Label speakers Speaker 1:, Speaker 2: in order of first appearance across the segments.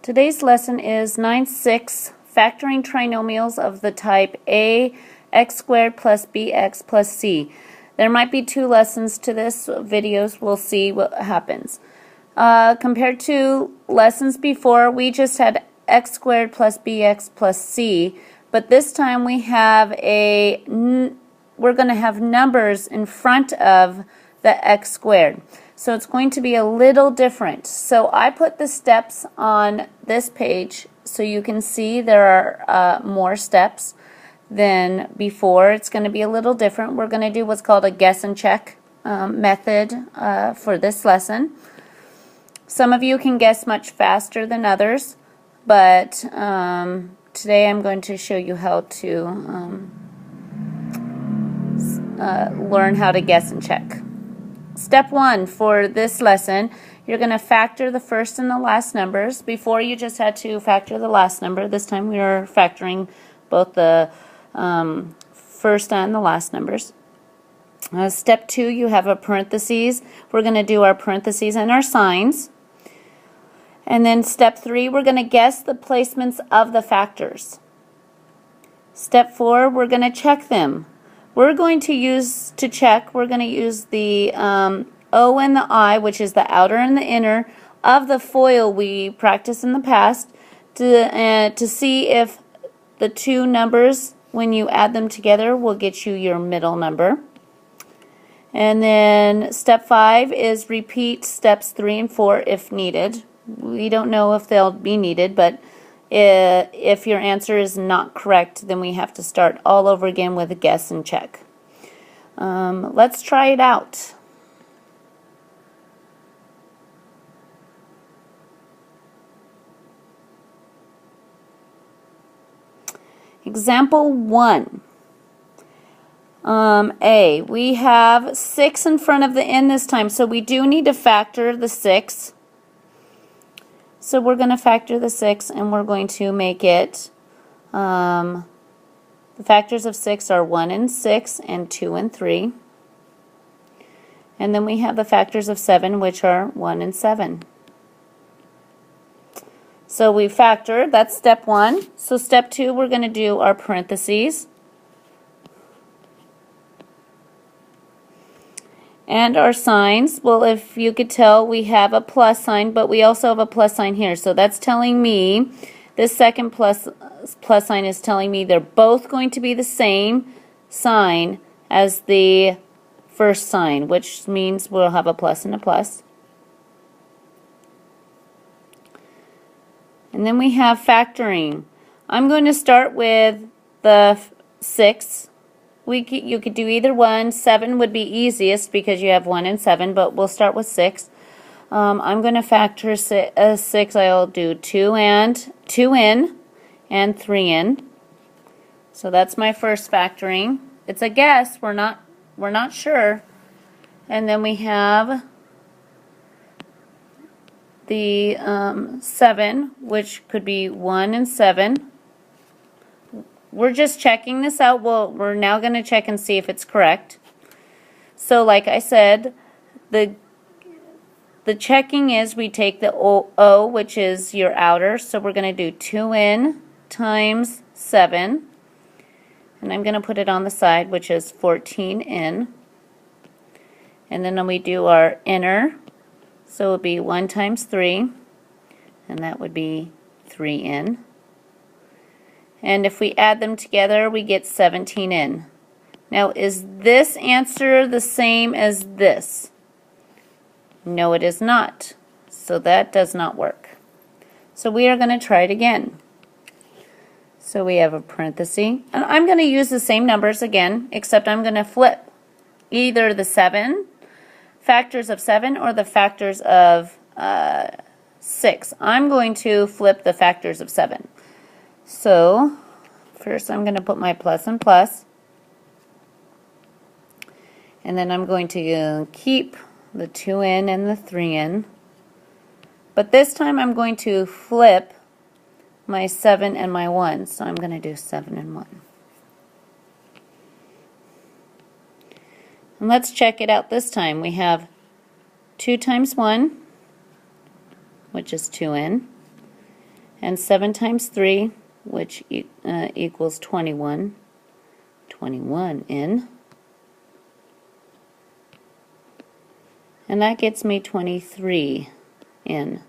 Speaker 1: Today's lesson is 9-6, factoring trinomials of the type ax squared plus bx plus c. There might be two lessons to this videos. We'll see what happens. Compared to lessons before, we just had x squared plus bx plus c, but this time we have we're going to have numbers in front of the x squared. So it's going to be a little different. So I put the steps on this page so you can see there are more steps than before. It's going to be a little different. We're going to do what's called a guess and check method for this lesson. Some of you can guess much faster than others, but today I'm going to show you how to learn how to guess and check. Step 1 for this lesson, you're going to factor the first and the last numbers. Before you just had to factor the last number. This time we are factoring both the first and the last numbers. Step 2, you have a parentheses. We're going to do our parentheses and our signs. And then step 3, we're going to guess the placements of the factors. Step 4, we're going to check them. We're going to use, to check, we're going to use the O and the I, which is the outer and the inner, of the FOIL we practiced in the past to see if the two numbers, when you add them together, will get you your middle number. And then step 5 is repeat steps 3 and 4 if needed. We don't know if they'll be needed, but if your answer is not correct, then we have to start all over again with a guess and check. Let's try it out. Example 1. A. We have 6 in front of the n this time, so we do need to factor the 6. So we're going to factor the 6 and we're going to make it, the factors of 6 are 1 and 6 and 2 and 3. And then we have the factors of 7, which are 1 and 7. So we factored, that's step 1. So step 2, we're going to do our parentheses. And our signs, well, if you could tell, we have a plus sign, but we also have a plus sign here. So that's telling me, this second plus sign is telling me they're both going to be the same sign as the first sign, which means we'll have a plus and a plus. And then we have factoring. I'm going to start with the 6. You could do either one. 7 would be easiest because you have 1 and 7, but we'll start with 6. I'm going to factor 6. I'll do 2 in and 3 in. So that's my first factoring. It's a guess. We're not sure. And then we have the 7, which could be 1 and 7. We're just checking this out. We're now going to check and see if it's correct. So like I said, the checking is we take the O, which is your outer, so we're going to do 2n times 7. And I'm going to put it on the side, which is 14n. And then we do our inner, so it would be 1 times 3, and that would be 3n. And if we add them together, we get 17n. Now, is this answer the same as this? No, it is not. So that does not work. So we are going to try it again. So we have a parenthesis. And I'm going to use the same numbers again, except I'm going to flip either the 7, factors of 7, or the factors of 6. I'm going to flip the factors of 7. So, first I'm going to put my plus and plus, and then I'm going to keep the 2n and the 3n, but this time I'm going to flip my 7 and my 1, so I'm going to do 7 and 1. And let's check it out this time. We have 2 times 1, which is 2n, and 7 times 3, which equals 21. 21 in. And that gets me 23 in.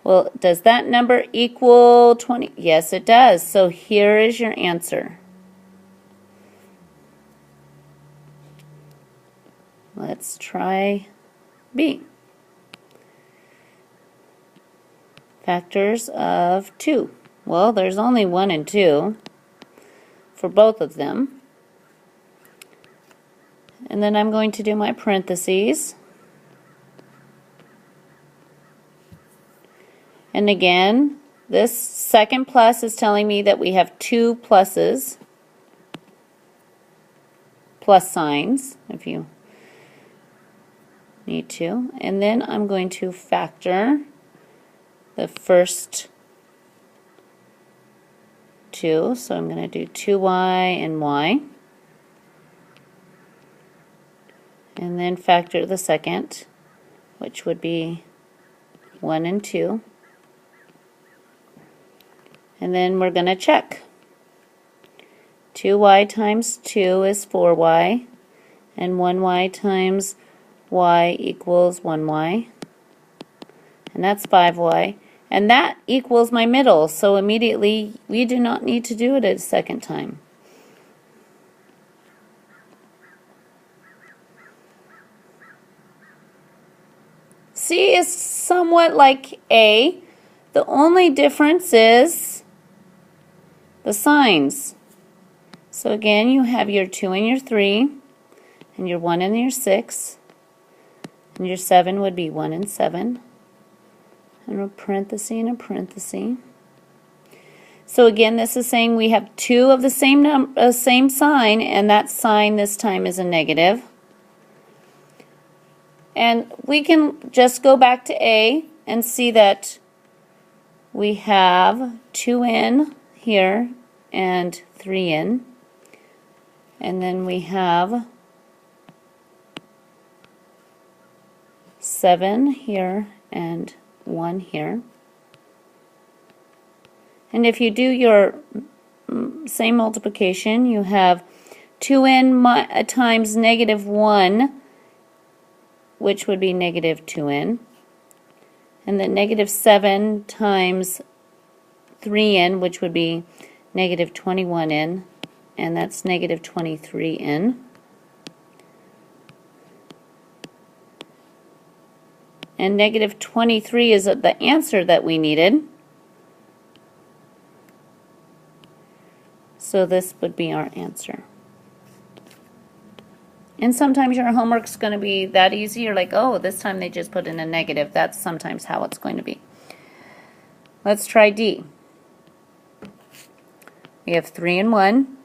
Speaker 1: Well, does that number equal 20? Yes, it does. So here is your answer. Let's try B. Factors of 2. Well, there's only 1 and 2 for both of them. And then I'm going to do my parentheses. And again, this second plus is telling me that we have 2 pluses, plus signs, if you need to. And then I'm going to factor the first 2. So I'm going to do 2y and y. And then factor the second, which would be 1 and 2. And then we're going to check. 2y times 2 is 4y, and 1y times y equals 1y, and that's 5y, and that equals my middle, so immediately we do not need to do it a second time. C is somewhat like A. The only difference is the signs. So again, you have your 2 and your 3, and your 1 and your 6, and your 7 would be 1 and 7, and a parenthesis and a parenthesis. So again, this is saying we have 2 of the same sign, and that sign this time is a negative. And we can just go back to A and see that we have 2n here and 3n, and then we have 7 here and 1 here. And if you do your same multiplication, you have 2n times negative 1, which would be negative 2n, and then negative 7 times 3n, which would be negative 21n, and that's negative 23n. And negative 23 is the answer that we needed. So this would be our answer. And sometimes your homework's going to be that easy. You're like, oh, this time they just put in a negative. That's sometimes how it's going to be. Let's try D. We have 3 and 1.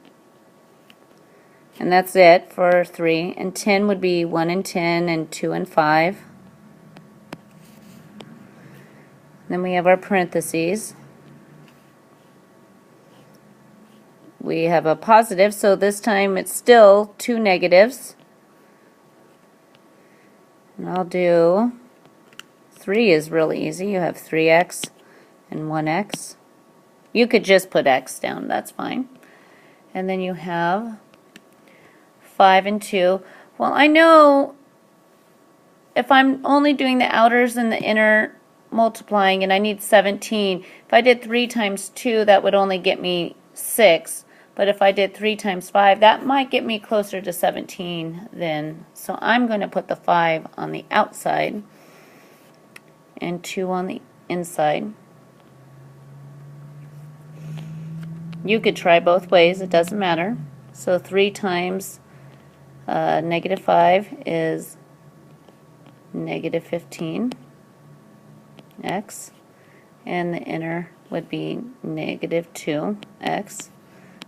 Speaker 1: And that's it for 3. And 10 would be 1 and 10 and 2 and 5. Then we have our parentheses. We have a positive, so this time it's still 2 negatives. And I'll do 3 is really easy. You have 3x and 1x. You could just put x down, that's fine. And then you have 5 and 2. Well, I know if I'm only doing the outers and the inner multiplying and I need 17, if I did 3 times 2, that would only get me 6. But if I did 3 times 5, that might get me closer to 17 then. So I'm going to put the 5 on the outside and 2 on the inside. You could try both ways, it doesn't matter. So 3 times negative 5 is negative 15x, and the inner would be negative 2x,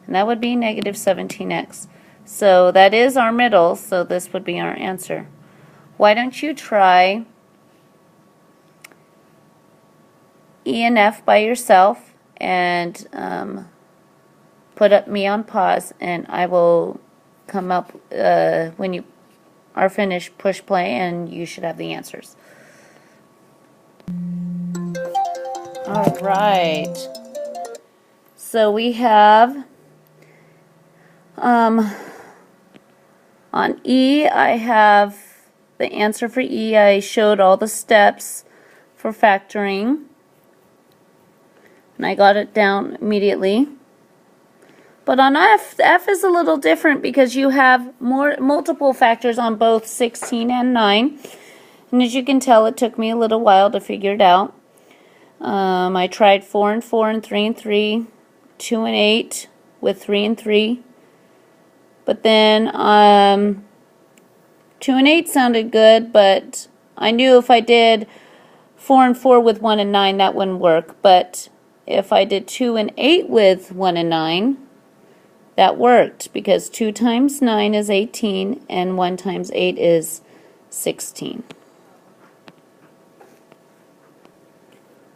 Speaker 1: and that would be negative 17x. So that is our middle, so this would be our answer. Why don't you try E and F by yourself and put me on pause, and I will come up when you are finished, push play, and you should have the answers. All right. So we have on E, I have the answer for E. I showed all the steps for factoring, and I got it down immediately. But on F, F is a little different because you have multiple factors on both 16 and 9. And as you can tell, it took me a little while to figure it out. I tried 4 and 4 and 3 and 3, 2 and 8 with 3 and 3. But then 2 and 8 sounded good, but I knew if I did 4 and 4 with 1 and 9, that wouldn't work. But if I did 2 and 8 with 1 and 9, that worked, because 2 times 9 is 18 and 1 times 8 is 16.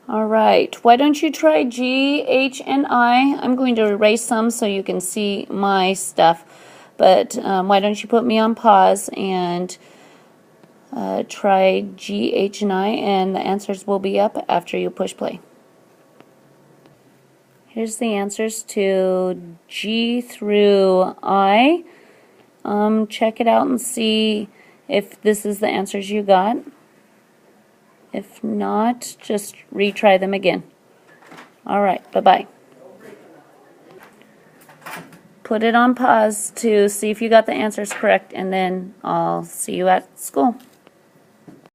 Speaker 1: Alright, why don't you try G, H, and I? I'm going to erase some so you can see my stuff, but why don't you put me on pause and try G, H, and I, and the answers will be up after you push play. Here's the answers to G through I. Check it out and see if this is the answers you got. If not, just retry them again. Alright, bye-bye. Put it on pause to see if you got the answers correct, and then I'll see you at school.